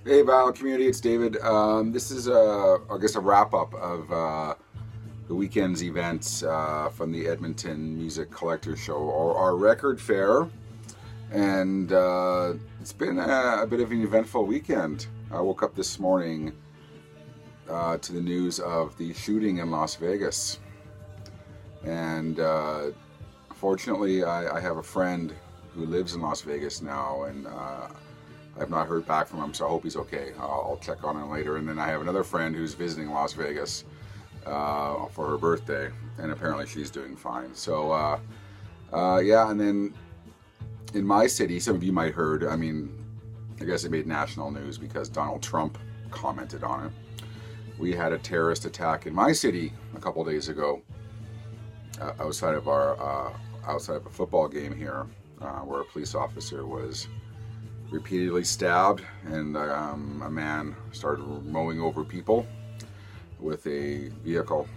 Hey, Val community, it's David. This is, I guess, a wrap-up of the weekend's events from the Edmonton Music Collectors Show, or our record fair, and it's been a bit of an eventful weekend. I woke up this morning to the news of the shooting in Las Vegas, and fortunately, I have a friend who lives in Las Vegas now, and I've not heard back from him, so I hope he's okay. I'll check on him later. And then I have another friend who's visiting Las Vegas for her birthday, and apparently she's doing fine. So, yeah, and then in my city, some of you might heard, I mean, I guess it made national news because Donald Trump commented on it. We had a terrorist attack in my city a couple days ago outside of a football game here, where a police officer was repeatedly stabbed, and a man started mowing over people with a vehicle.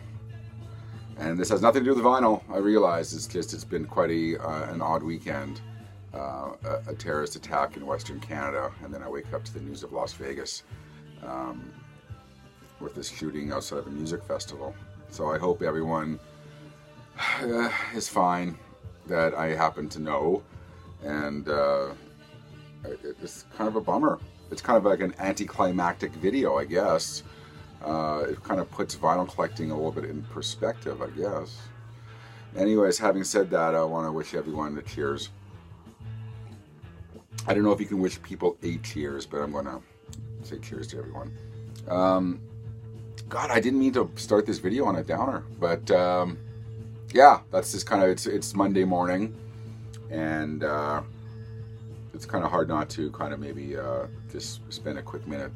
And this has nothing to do with vinyl. I realize it's been quite an odd weekend. A terrorist attack in Western Canada, and then I wake up to the news of Las Vegas with this shooting outside of a music festival. So I hope everyone is fine that I happen to know, and it's kind of a bummer. It's kind of like an anticlimactic video, I guess. It kind of puts vinyl collecting a little bit in perspective, I guess. Anyways, having said that, I want to wish everyone a cheers. I don't know if you can wish people a cheers, but I'm going to say cheers to everyone. God, I didn't mean to start this video on a downer, but yeah, that's just kind of, it's Monday morning, and it's kind of hard not to kind of maybe just spend a quick minute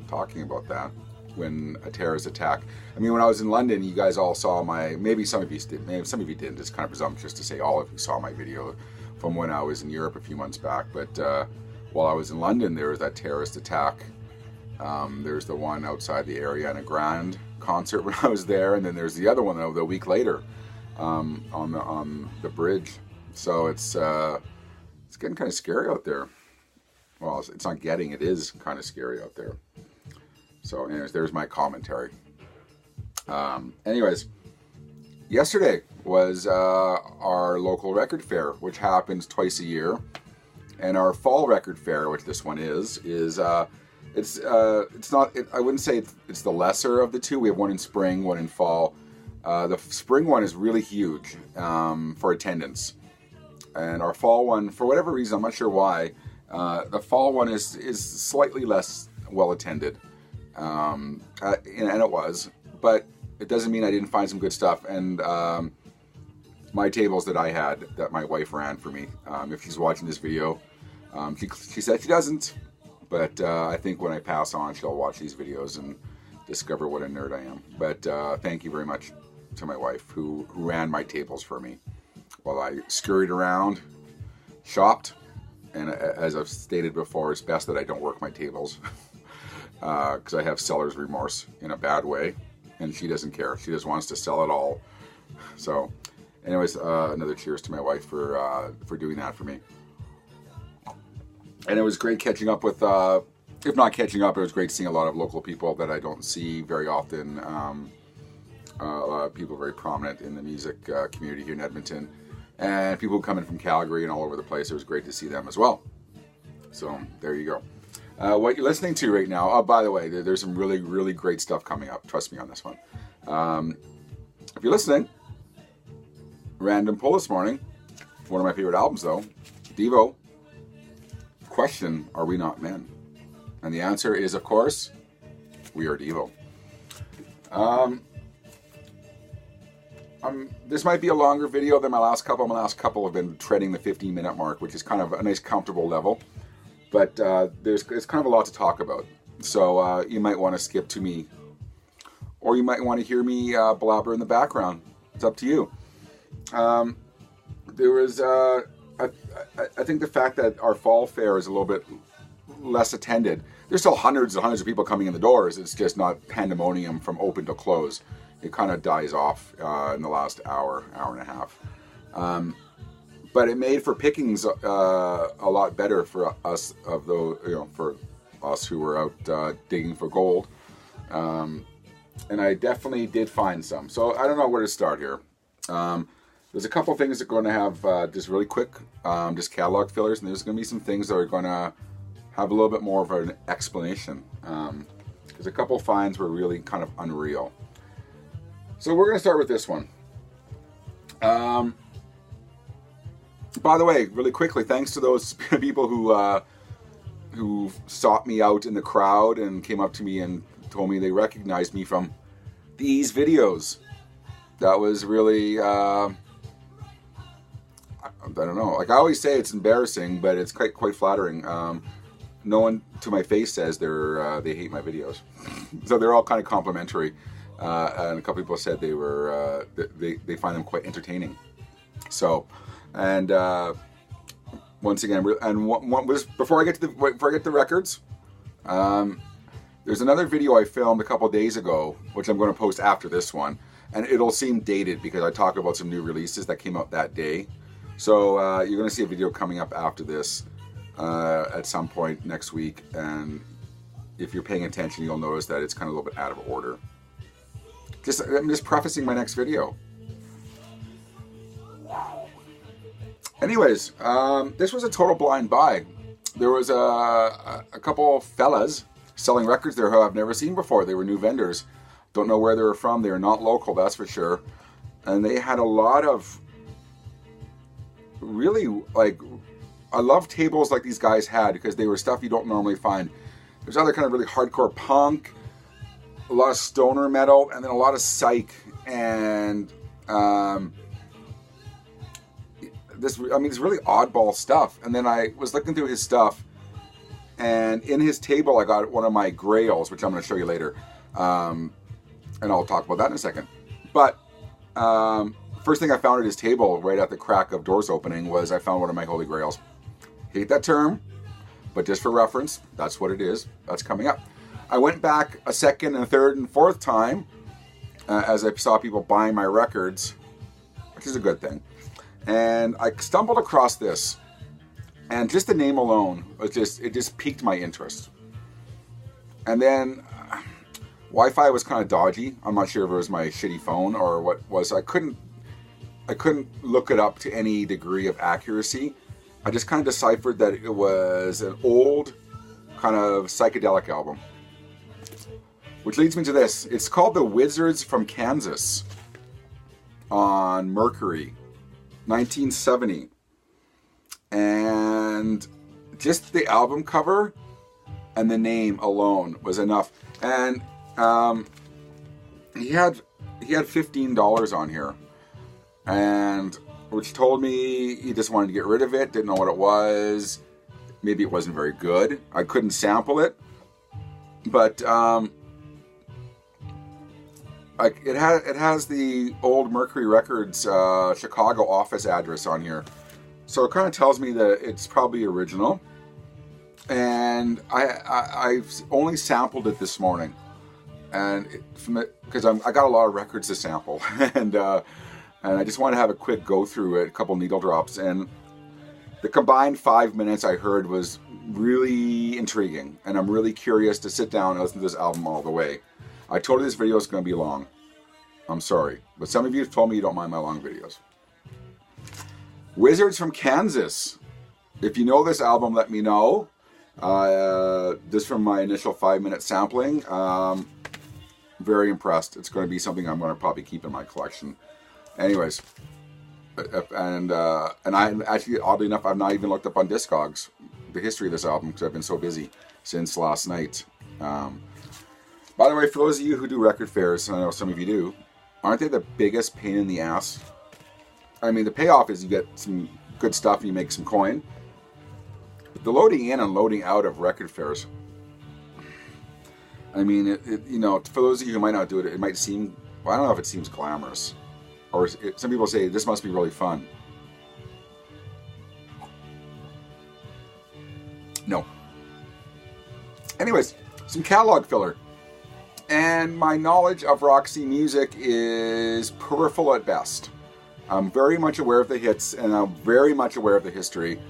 talking about that. When a terrorist attack, I mean, when I was in London, you guys all saw maybe some of you did, maybe some of you didn't. It's kind of presumptuous to say all of you saw my video from when I was in Europe a few months back. But while I was in London, there was that terrorist attack. There's the one outside the Ariana Grande concert when I was there, and then there's the other one the week later on the bridge. So it's getting kind of scary out there. Well, it's not getting, it is kind of scary out there. So anyways, there's my commentary. Anyways, yesterday was our local record fair, which happens twice a year. And our fall record fair, which this one is it's not, I wouldn't say it's the lesser of the two. We have one in spring, one in fall. The spring one is really huge for attendance. And our fall one, for whatever reason, I'm not sure why, the fall one is slightly less well attended. And it was, but it doesn't mean I didn't find some good stuff. And my tables that I had, that my wife ran for me, if she's watching this video, she said she doesn't, but I think when I pass on, she'll watch these videos and discover what a nerd I am. But thank you very much to my wife who ran my tables for me while I scurried around, shopped, and as I've stated before, it's best that I don't work my tables. Because I have seller's remorse in a bad way, and she doesn't care. She just wants to sell it all. So, anyways, another cheers to my wife for doing that for me. And it was great catching up with, if not catching up, it was great seeing a lot of local people that I don't see very often. A lot of people very prominent in the music community here in Edmonton, and people who come in from Calgary and all over the place. It was great to see them as well. So there you go. What you're listening to right now, oh, by the way, there's some really, really great stuff coming up. Trust me on this one. If you're listening, random pull this morning, one of my favorite albums though, Devo, question, are we not men? And the answer is, of course, we are Devo. This might be a longer video than my last couple. My last couple have been treading the 15-minute mark, which is kind of a nice, comfortable level. But it's kind of a lot to talk about. So you might want to skip to me, or you might want to hear me blabber in the background. It's up to you. There was, I think the fact that our fall fair is a little bit less attended. There's still hundreds and hundreds of people coming in the doors. It's just not pandemonium from open to close. It kind of dies off in the last hour and a half. But it made for pickings a lot better for us of those, for us who were out digging for gold. And I definitely did find some. So I don't know where to start here. There's a couple things that are going to have just really quick, just catalog fillers, and there's going to be some things that are going to have a little bit more of an explanation. Because a couple finds were really kind of unreal. So we're going to start with this one. By the way, really quickly, thanks to those people who sought me out in the crowd and came up to me and told me they recognized me from these videos. That was really, I don't know. Like I always say, it's embarrassing, but it's quite flattering. No one to my face says they hate my videos, so they're all kind of complimentary. And a couple people said they were they find them quite entertaining. So, and once again, and one was before I get to the records. There's another video I filmed a couple days ago, which I'm going to post after this one, and it'll seem dated because I talk about some new releases that came out that day. So you're going to see a video coming up after this at some point next week, and if you're paying attention, you'll notice that it's kind of a little bit out of order. I'm just prefacing my next video. Anyways, this was a total blind buy. There was a couple fellas selling records there who I've never seen before. They were new vendors. Don't know where they were from. They were not local, that's for sure. And they had a lot of really, like, I love tables like these guys had because they were stuff you don't normally find. There's other kind of really hardcore punk, a lot of stoner metal, and then a lot of psych. And it's really oddball stuff. And then I was looking through his stuff, and in his table I got one of my Grails, which I'm going to show you later. And I'll talk about that in a second. But first thing I found at his table, right at the crack of doors opening, was I found one of my Holy Grails. Hate that term, but just for reference, that's what it is. That's coming up. I went back a second and third and fourth time as I saw people buying my records, which is a good thing. And I stumbled across this, and just the name alone was it just piqued my interest. And then Wi-Fi was kind of dodgy. I'm not sure if it was my shitty phone or what was. I couldn't look it up to any degree of accuracy. I just kind of deciphered that it was an old kind of psychedelic album. Which leads me to this. It's called The Wizards from Kansas on Mercury, 1970. And just the album cover and the name alone was enough. And he had $15 on here, and which told me he just wanted to get rid of it, didn't know what it was. Maybe it wasn't very good. I couldn't sample it, but it has the old Mercury Records Chicago office address on here, so it kind of tells me that it's probably original. And I've only sampled it this morning, and because I got a lot of records to sample, and I just want to have a quick go through it, a couple needle drops, and the combined 5 minutes I heard was really intriguing, and I'm really curious to sit down and listen to this album all the way. I told you this video is going to be long. I'm sorry, but some of you have told me you don't mind my long videos. Wizards from Kansas. If you know this album, let me know. Just from my initial 5-minute sampling, very impressed. It's going to be something I'm going to probably keep in my collection. Anyways, and I actually, oddly enough, I've not even looked up on Discogs the history of this album because I've been so busy since last night. By the way, for those of you who do record fairs, and I know some of you do, aren't they the biggest pain in the ass? I mean, the payoff is you get some good stuff and you make some coin. But the loading in and loading out of record fairs, I mean, you know, for those of you who might not do it, it might seem, well, I don't know if it seems glamorous. Or some people say, this must be really fun. No. Anyways, some catalog filler. And my knowledge of Roxy music is peripheral at best. I'm very much aware of the hits, and I'm very much aware of the history.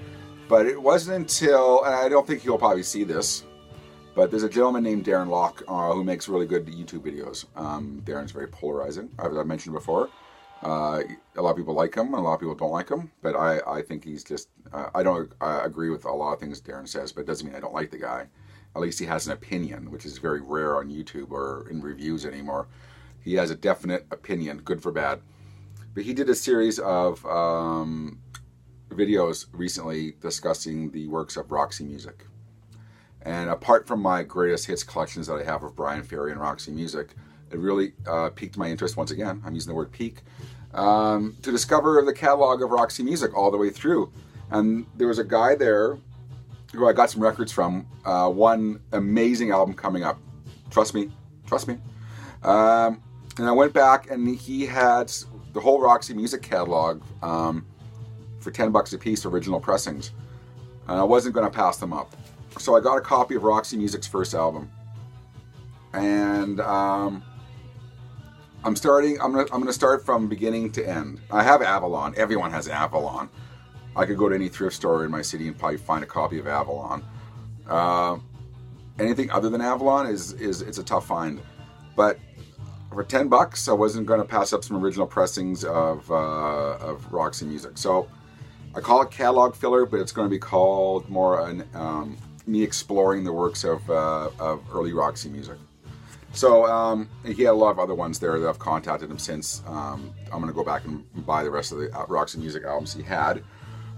But it wasn't until, and I don't think you'll probably see this, But there's a gentleman named Darren Locke who makes really good YouTube videos. Darren's very polarizing, as I mentioned before. A lot of people like him, and a lot of people don't like him. But I think he's just, I don't agree with a lot of things Darren says, but it doesn't mean I don't like the guy. At least he has an opinion, which is very rare on YouTube or in reviews anymore. He has a definite opinion, good for bad. But he did a series of videos recently discussing the works of Roxy Music. And apart from my greatest hits collections that I have of Bryan Ferry and Roxy Music, it really piqued my interest once again. I'm using the word peak. To discover the catalog of Roxy Music all the way through. And there was a guy there who I got some records from. One amazing album coming up. Trust me. Trust me. And I went back and he had the whole Roxy Music catalog for $10 a piece, original pressings. And I wasn't going to pass them up. So I got a copy of Roxy Music's first album. And I'm gonna start from beginning to end. I have Avalon. Everyone has Avalon. I could go to any thrift store in my city and probably find a copy of Avalon. Anything other than Avalon it's a tough find. But for $10, I wasn't going to pass up some original pressings of Roxy Music. So I call it catalog filler, but it's going to be called more me exploring the works of early Roxy Music. So he had a lot of other ones there that I've contacted him since. I'm going to go back and buy the rest of the Roxy Music albums he had.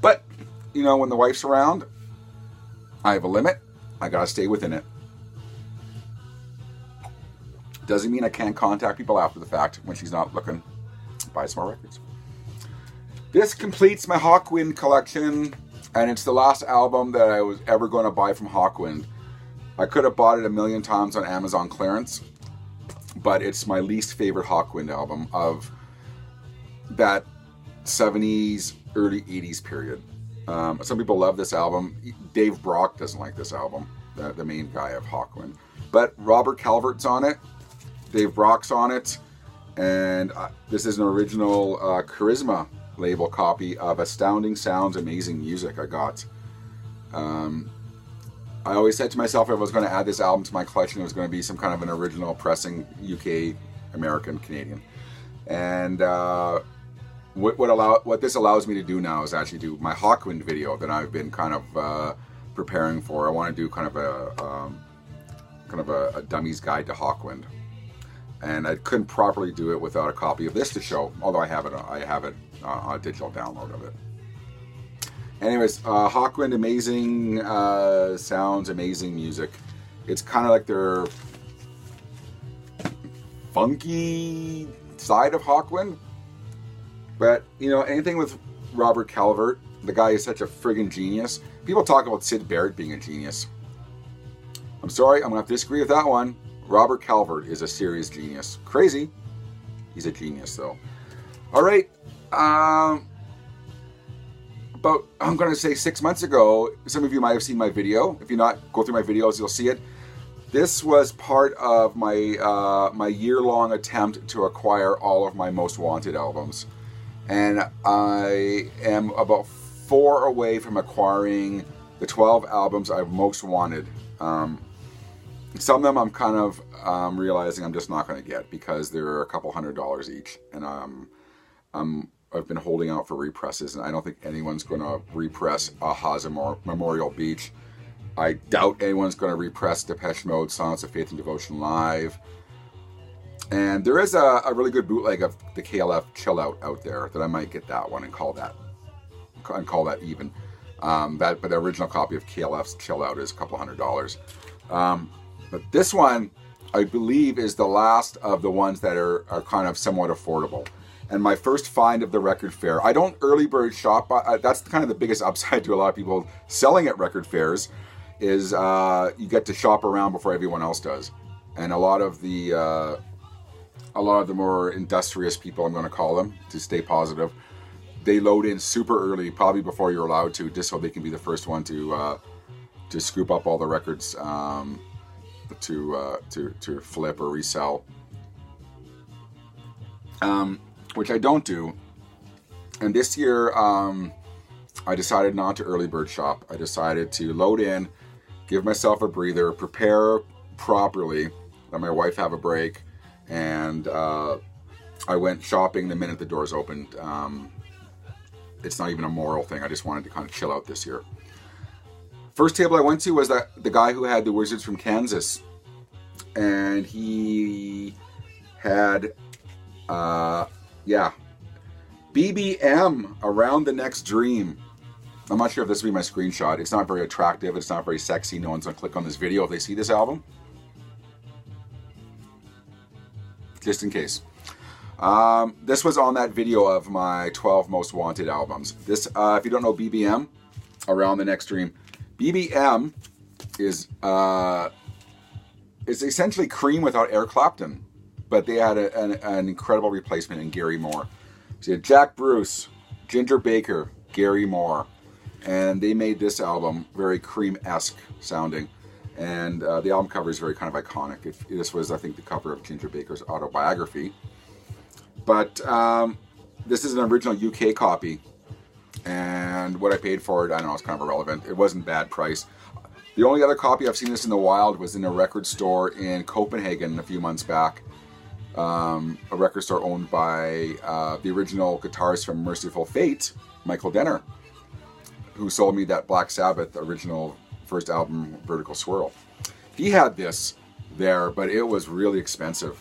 But, you know, when the wife's around, I have a limit. I got to stay within it. Doesn't mean I can't contact people after the fact when she's not looking to buy some more records. This completes my Hawkwind collection, and it's the last album that I was ever going to buy from Hawkwind. I could have bought it a million times on Amazon clearance, but it's my least favorite Hawkwind album of that 70s, early 80s period. Some people love this album. Dave Brock doesn't like this album, the main guy of Hawkwind. But Robert Calvert's on it, Dave Brock's on it, and this is an original Charisma label copy of Astounding Sounds, Amazing Music I got. I always said to myself if I was going to add this album to my collection, it was going to be some kind of an original pressing, UK, American, Canadian. And what this allows me to do now is actually do my Hawkwind video that I've been kind of preparing for. I want to do kind of a dummy's guide to Hawkwind. And I couldn't properly do it without a copy of this to show, although I have it on a digital download of it. Anyways, Hawkwind, amazing sounds, amazing music. It's kind of like their funky side of Hawkwind. But, you know, anything with Robert Calvert, the guy is such a friggin' genius. People talk about Syd Barrett being a genius. I'm sorry, I'm going to have to disagree with that one. Robert Calvert is a serious genius. Crazy. He's a genius, though. All right. About, I'm going to say 6 months ago, some of you might have seen my video. If you not go through my videos, you'll see it. This was part of my my year-long attempt to acquire all of my Most Wanted albums. And I am about 4 away from acquiring the 12 albums I've most wanted. Some of them I'm kind of realizing I'm just not going to get because they're a couple $100 each. And I've been holding out for represses, and I don't think anyone's going to repress Aha's Memorial Beach. I doubt anyone's going to repress Depeche Mode, Silence of Faith and Devotion Live. And there is a really good bootleg of the KLF Chill out there that I might get that one and call that even. But the original copy of KLF's Chill Out is a couple $100. But this one, I believe, is the last of the ones that are kind of somewhat affordable. And my first find of the record fair. I don't early bird shop. That's kind of the biggest upside to a lot of people selling at record fairs is you get to shop around before everyone else does. And a lot of the more industrious people, I'm going to call them, to stay positive, they load in super early, probably before you're allowed to, just so they can be the first one to scoop up all the records to flip or resell. Which I don't do. And this year, I decided not to early bird shop. I decided to load in give myself a breather, prepare properly, let my wife have a break, and I went shopping the minute the doors opened. It's not even a moral thing. I just wanted to kind of chill out this year. First table I went to was the guy who had the Wizards from Kansas, and he had, BBM, Around the Next Dream. I'm not sure if this will be my screenshot. It's not very attractive. It's not very sexy. No one's going to click on this video if they see this album. Just in case. This was on that video of my 12 most wanted albums. This, if you don't know BBM, Around the Next Dream, BBM is essentially Cream without Eric Clapton, but they had an incredible replacement in Gary Moore. So you had Jack Bruce, Ginger Baker, Gary Moore, and they made this album very Cream-esque sounding. And the album cover is very kind of iconic. This was, I think, the cover of Ginger Baker's autobiography. But this is an original UK copy, and what I paid for it, I don't know, it's kind of irrelevant. It wasn't bad price. The only other copy I've seen this in the wild was in a record store in Copenhagen a few months back. A record store owned by the original guitarist from Merciful Fate, Michael Denner, who sold me that Black Sabbath original first album, Vertical Swirl. He had this there, but it was really expensive.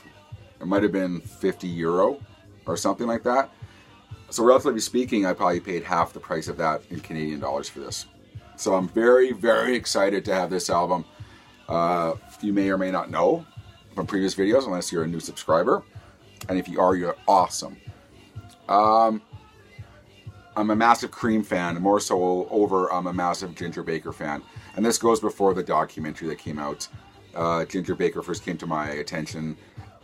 It might have been €50 or something like that. So relatively speaking, I probably paid half the price of that in Canadian dollars for this. So I'm very, very excited to have this album. You may or may not know from previous videos, unless you're a new subscriber. And if you are, you're awesome. I'm a massive Cream fan, more so I'm a massive Ginger Baker fan. And this goes before the documentary that came out. Ginger Baker first came to my attention,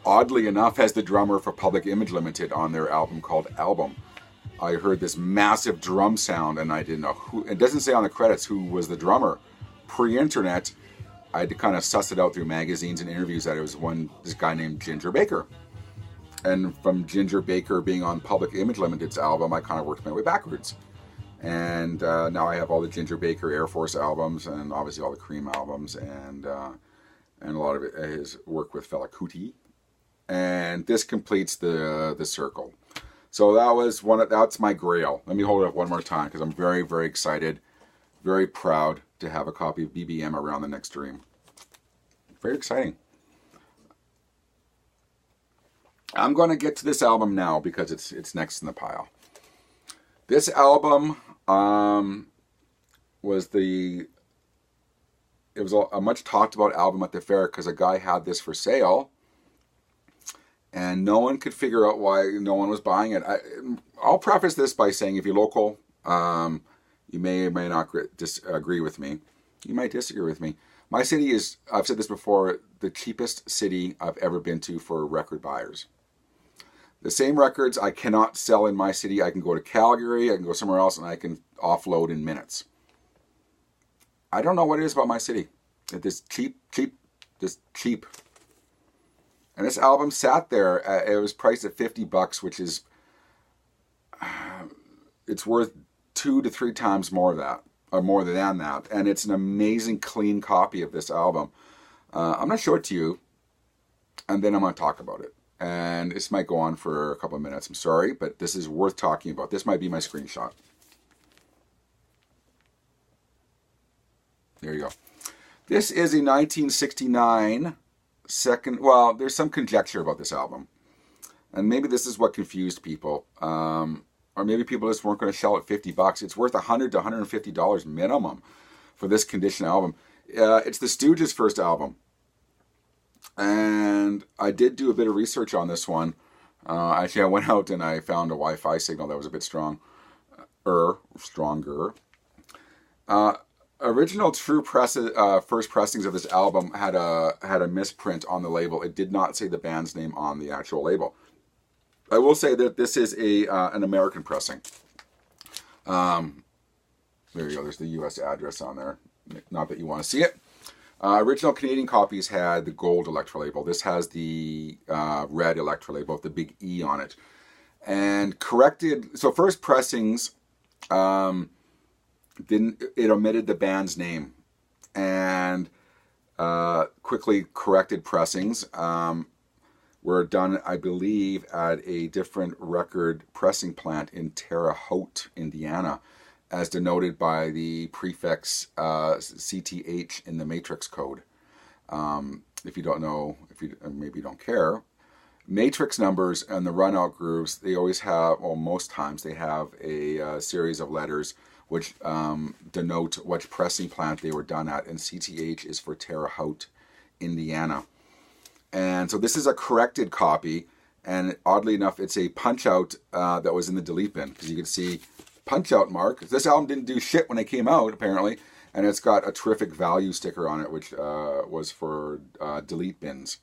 oddly enough, as the drummer for Public Image Limited on their album called Album. I heard this massive drum sound, and I didn't know who. It doesn't say on the credits who was the drummer. Pre-internet, I had to kind of suss it out through magazines and interviews that it was this guy named Ginger Baker. And from Ginger Baker being on Public Image Limited's album, I kind of worked my way backwards. And now I have all the Ginger Baker Air Force albums, and obviously all the Cream albums, and a lot of his work with Fela Kuti. And this completes the circle. So that's my grail. Let me hold it up one more time because I'm very, very excited, very proud to have a copy of BBM Around the Next Dream. Very exciting. I'm going to get to this album now because it's next in the pile. This album was a much talked about album at the fair because a guy had this for sale. And no one could figure out why no one was buying it. I'll preface this by saying if you're local, you may or may not disagree with me. You might disagree with me. My city is, I've said this before, the cheapest city I've ever been to for record buyers. The same records I cannot sell in my city. I can go to Calgary, I can go somewhere else, and I can offload in minutes. I don't know what it is about my city. It's just cheap. And this album sat there. It was priced at $50, which is, it's worth 2 to 3 times more of that, or more than that. And it's an amazing, clean copy of this album. I'm going to show it to you, and then I'm going to talk about it. And this might go on for a couple of minutes. I'm sorry, but this is worth talking about. This might be my screenshot. There you go. This is a 1969 well, there's some conjecture about this album. And maybe this is what confused people. Or maybe people just weren't going to sell it $50. It's worth $100 to $150 minimum for this condition album. It's the Stooges' first album. And I did do a bit of research on this one. Actually, I went out and I found a Wi-Fi signal that was a bit stronger. Original true first pressings of this album had a misprint on the label. It did not say the band's name on the actual label. I will say that this is an American pressing. There you go. There's the U.S. address on there. Not that you want to see it. Original Canadian copies had the gold Electra label. This has the red Electra label with the big E on it. And corrected. So first pressings. It omitted the band's name, and quickly corrected pressings were done, I believe, at a different record pressing plant in Terre Haute, Indiana, as denoted by the prefix CTH in the matrix code. If you don't know, if you maybe you don't care, matrix numbers and the run-out grooves, they always have, well, most times they have a series of letters which denote which pressing plant they were done at, and CTH is for Terre Haute, Indiana. And so this is a corrected copy, and oddly enough, it's a punch-out that was in the delete bin, because you can see punch-out mark. This album didn't do shit when it came out, apparently, and it's got a terrific value sticker on it, which was for delete bins.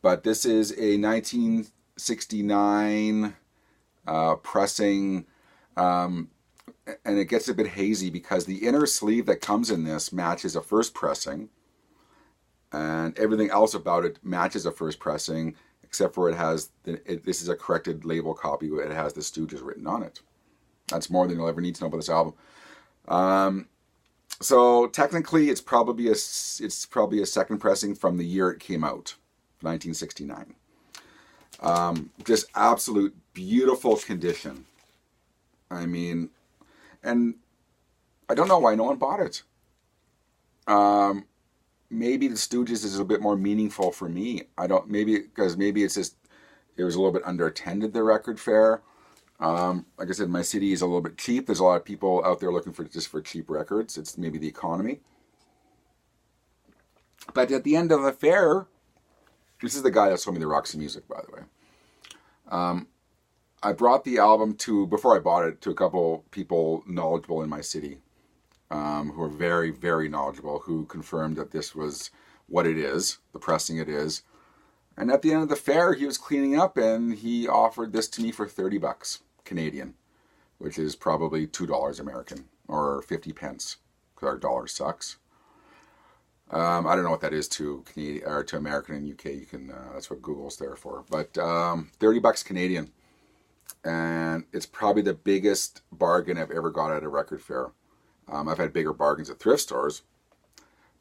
But this is a 1969 pressing, and it gets a bit hazy because the inner sleeve that comes in this matches a first pressing, and everything else about it matches a first pressing, except for it has, this is a corrected label copy, it has the Stooges written on it. That's more than you'll ever need to know about this album. So technically, it's probably a second pressing from the year it came out, 1969. Just absolute beautiful condition. I mean, and I don't know why no one bought it. Maybe the Stooges is a bit more meaningful for me. Maybe it's just, it was a little bit underattended, the record fair. Like I said, my city is a little bit cheap. There's a lot of people out there looking for cheap records. It's maybe the economy. But at the end of the fair, this is the guy that sold me the Roxy Music, by the way. I brought the album before I bought it, to a couple people knowledgeable in my city, who are very, very knowledgeable, who confirmed that this was what it is, the pressing it is. And at the end of the fair, he was cleaning up, and he offered this to me for $30 Canadian, which is probably $2 American, or 50 pence, because our dollar sucks. I don't know what that is to Canadian or to American and UK. You can that's what Google's there for. But $30 Canadian, and it's probably the biggest bargain I've ever got at a record fair. I've had bigger bargains at thrift stores,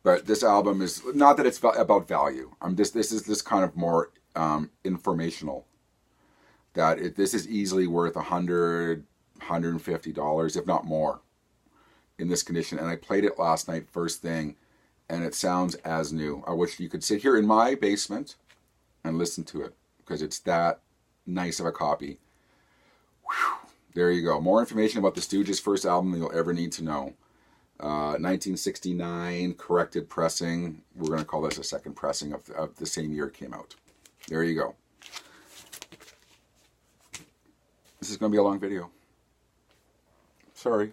but this album is not that it's about value. This is kind of more informational. That this is easily worth $100, $150, if not more, in this condition. And I played it last night first thing, and it sounds as new. I wish you could sit here in my basement and listen to it, because it's that nice of a copy. Whew. There you go. More information about the Stooges' first album than you'll ever need to know. 1969 corrected pressing. We're going to call this a second pressing of the same year it came out. There you go. This is going to be a long video. Sorry.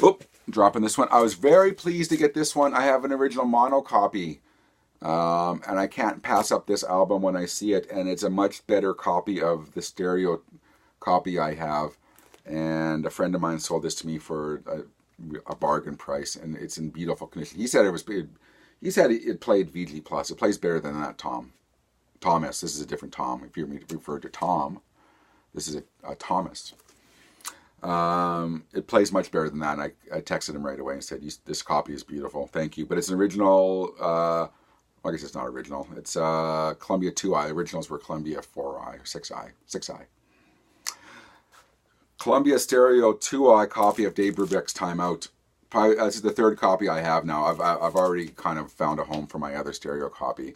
Oop, dropping this one. I was very pleased to get this one. I have an original mono copy. And I can't pass up this album when I see it. And it's a much better copy of the stereo copy I have. And a friend of mine sold this to me for a bargain price. And it's in beautiful condition. He said it played VG+. It plays better than that Thomas. This is a different Tom. If you refer to Tom, this is a Thomas. It plays much better than that. And I texted him right away and said, this copy is beautiful. Thank you. But it's an original, I guess it's not original. It's Columbia 2i. Originals were Columbia 4i or 6i. Columbia Stereo 2i copy of Dave Brubeck's Time Out. This is the third copy I have now. I've already kind of found a home for my other stereo copy.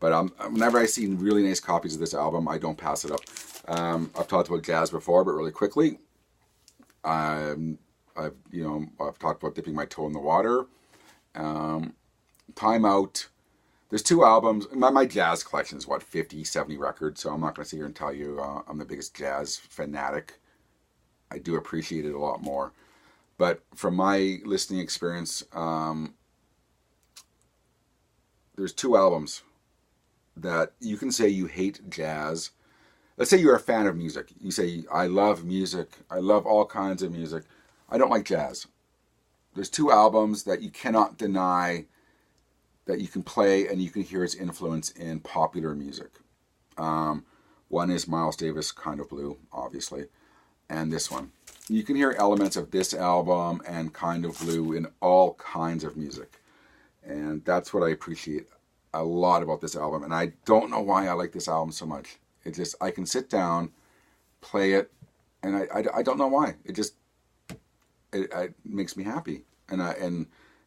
But whenever I see really nice copies of this album, I don't pass it up. I've talked about jazz before, but really quickly, I've talked about dipping my toe in the water. Time Out. There's two albums. My jazz collection is 50, 70 records, so I'm not going to sit here and tell you I'm the biggest jazz fanatic. I do appreciate it a lot more. But from my listening experience, there's two albums that you can say you hate jazz. Let's say you're a fan of music. You say, I love music. I love all kinds of music. I don't like jazz. There's two albums that you cannot deny that you can play and you can hear its influence in popular music. One is Miles Davis' Kind of Blue, obviously. and this one. You can hear elements of this album and Kind of Blue in all kinds of music. And that's what I appreciate a lot about this album. And I don't know why I like this album so much. It just, I can sit down, play it, and I don't know why. It makes me happy. And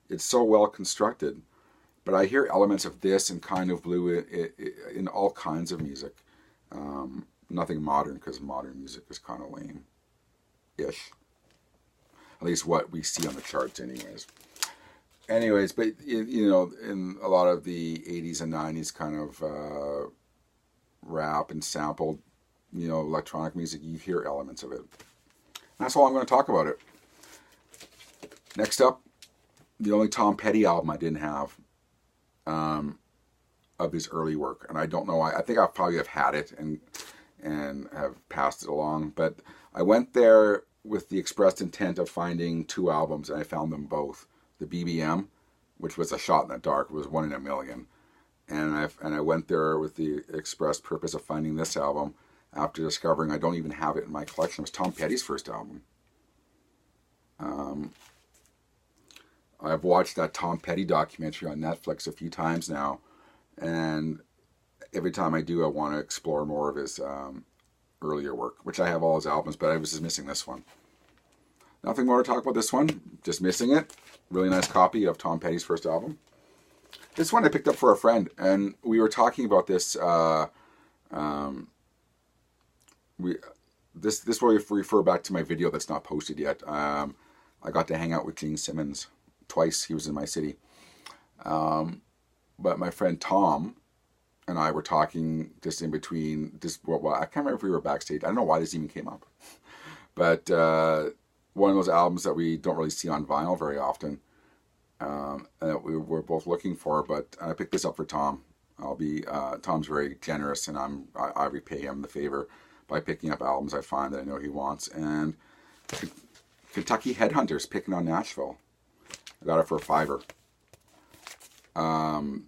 it's so well constructed. But I hear elements of this and Kind of Blue in all kinds of music. Nothing modern, because modern music is kind of lame-ish. At least what we see on the charts anyways. But you know, in a lot of the 80s and 90s kind of rap and sampled, you know, electronic music, you hear elements of it. And that's all I'm going to talk about it. Next up, the only Tom Petty album I didn't have of his early work, and I don't know why. I think I probably have had it and have passed it along, but I went there with the expressed intent of finding 2 albums, and I found them both. The BBM, which was a shot in the dark, it was 1 in a million, and I went there with the express purpose of finding this album after discovering I don't even have it in my collection. It was Tom Petty's first album. I've watched that Tom Petty documentary on Netflix a few times now, and every time I do, I want to explore more of his earlier work, which I have all his albums, but I was just missing this one. Nothing more to talk about this one, just missing it. Really nice copy of Tom Petty's first album. This one I picked up for a friend, and we were talking about this. This will refer back to my video that's not posted yet. I got to hang out with Gene Simmons twice. He was in my city. But my friend Tom and I were talking just in between. Well, I can't remember if we were backstage. I don't know why this even came up. But one of those albums that we don't really see on vinyl very often, and that we were both looking for. But I picked this up for Tom. Tom's very generous, and I repay him the favor by picking up albums I find that I know he wants. And Kentucky Headhunters, Picking on Nashville. I got it for $5. I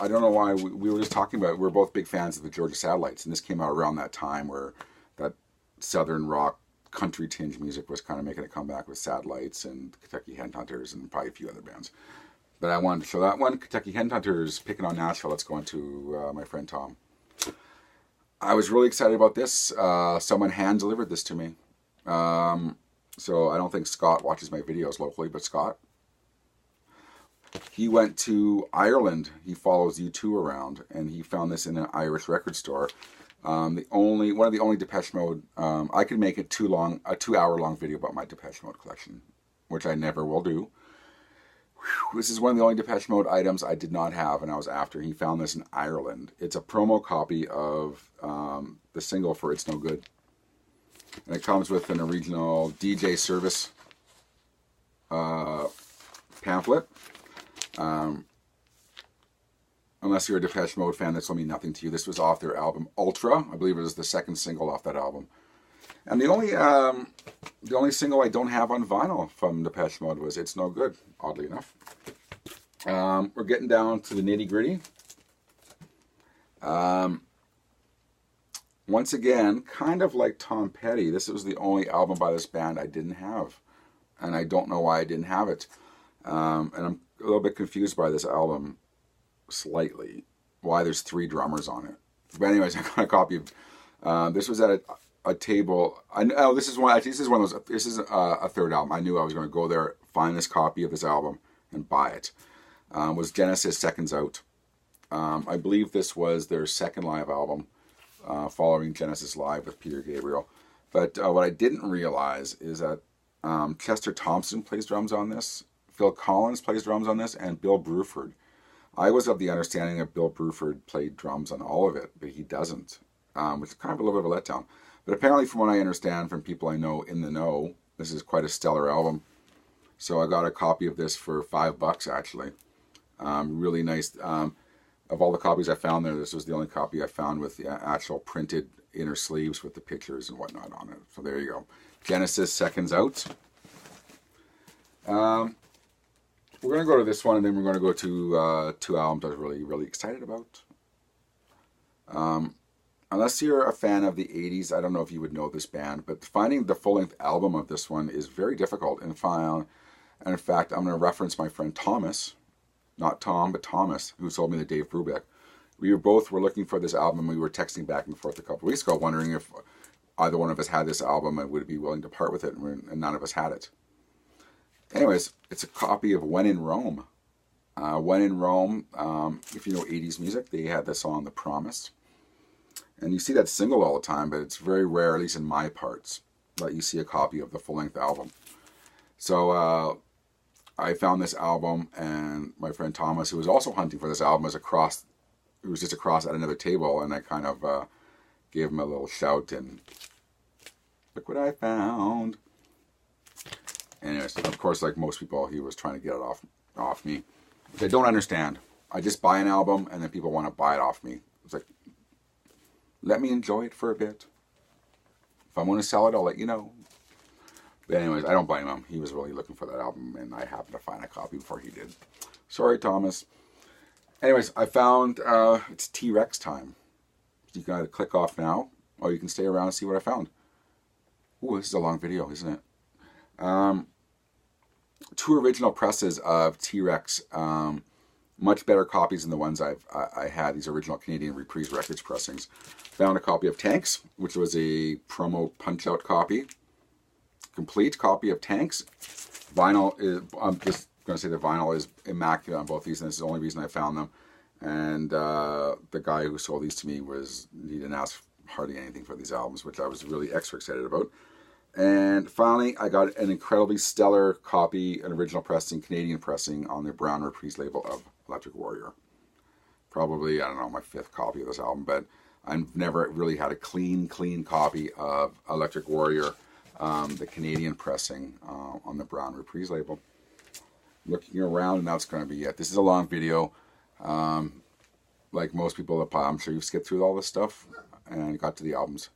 don't know why, we were just talking about it. We're both big fans of the Georgia Satellites, and this came out around that time where that southern rock country tinge music was kind of making a comeback with Satellites and Kentucky Headhunters and probably a few other bands. But I wanted to show that one, Kentucky Headhunters, Picking on Nashville. Let's go into my friend Tom. I was really excited about this. Someone hand delivered this to me. So I don't think Scott watches my videos locally, but Scott, he went to Ireland. He follows U2 around, and he found this in an Irish record store. One of the only Depeche Mode. I could make it a 2-hour-long video about my Depeche Mode collection, which I never will do. This is one of the only Depeche Mode items I did not have, and I was after. He found this in Ireland. It's a promo copy of the single for It's No Good. And it comes with an original DJ service pamphlet. Unless you're a Depeche Mode fan, this will mean nothing to you. This was off their album Ultra. I believe it was the second single off that album. And the only single I don't have on vinyl from Depeche Mode was It's No Good, oddly enough. We're getting down to the nitty-gritty. Once again, kind of like Tom Petty, this was the only album by this band I didn't have. And I don't know why I didn't have it. And I'm a little bit confused by this album, slightly, why there's 3 drummers on it. But anyways, I got a copy of, this was at a table. This is one of those, this is a third album. I knew I was going to go there, find this copy of this album, and buy it. Was Genesis Seconds Out. I believe this was their second live album, following Genesis Live with Peter Gabriel. But what I didn't realize is that Chester Thompson plays drums on this, Phil Collins plays drums on this, and Bill Bruford. I was of the understanding that Bill Bruford played drums on all of it, but he doesn't, which is kind of a little bit of a letdown. But apparently, from what I understand from people I know in the know, this is quite a stellar album. So I got a copy of this for $5, actually. Really nice. Of all the copies I found there, this was the only copy I found with the actual printed inner sleeves with the pictures and whatnot on it. So there you go. Genesis Seconds Out. We're going to go to this one, and then we're going to go to 2 albums I was really, really excited about. unless you're a fan of the 80s, I don't know if you would know this band, but finding the full-length album of this one is very difficult. And in fact, I'm going to reference my friend Thomas, not Tom, but Thomas, who sold me the Dave Brubeck. We were looking for this album. We were texting back and forth a couple of weeks ago, wondering if either one of us had this album and would be willing to part with it, and none of us had it. Anyways, it's a copy of When in Rome. When in Rome, if you know 80s music, they had the song The Promise. And you see that single all the time, but it's very rare, at least in my parts, that you see a copy of the full-length album. So I found this album, and my friend Thomas, who was also hunting for this album, was just across at another table, and I kind of gave him a little shout, and look what I found. Anyways, of course, like most people, he was trying to get it off me. Which I don't understand. I just buy an album, and then people want to buy it off me. It's like, let me enjoy it for a bit. If I want to sell it, I'll let you know. But anyways, I don't blame him. He was really looking for that album, and I happened to find a copy before he did. Sorry, Thomas. Anyways, I found it's T-Rex time. So you can either click off now, or you can stay around and see what I found. Ooh, this is a long video, isn't it? 2 original presses of T-Rex. Much better copies than the ones I had, these original Canadian Reprise Records pressings. Found a copy of Tanks, which was a promo punch-out copy. Complete copy of Tanks. Vinyl is, I'm just going to say the vinyl is immaculate on both these, and this is the only reason I found them. And the guy who sold these to me he didn't ask hardly anything for these albums, which I was really extra excited about. And finally, I got an incredibly stellar copy, an original pressing, Canadian pressing, on the Brown Reprise label of Electric Warrior. Probably, I don't know, my 5th copy of this album, but I've never really had a clean copy of Electric Warrior, the Canadian pressing on the Brown Reprise label. Looking around, and that's going to be it. This is a long video. Like most people, I'm sure you've skipped through all this stuff and got to the albums.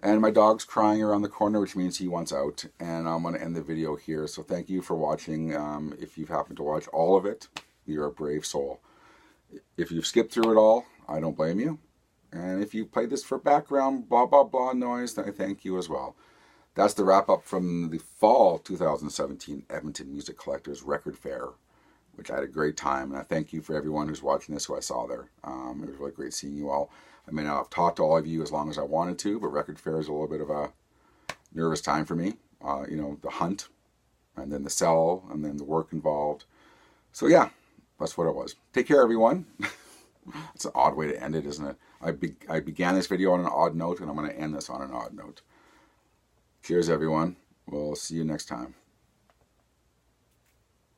And my dog's crying around the corner, which means he wants out. And I'm going to end the video here. So thank you for watching. If you've happened to watch all of it, you're a brave soul. If you've skipped through it all, I don't blame you. And if you played this for background blah blah blah noise, then I thank you as well. That's the wrap up from the fall 2017 Edmonton Music Collectors Record Fair, which I had a great time. And I thank you for everyone who's watching this who I saw there. It was really great seeing you all. I may not have talked to all of you as long as I wanted to, but Record Fair is a little bit of a nervous time for me. You know, the hunt, and then the sell, and then the work involved. So yeah, that's what it was. Take care, everyone. It's an odd way to end it, isn't it? I began this video on an odd note, and I'm going to end this on an odd note. Cheers, everyone. We'll see you next time.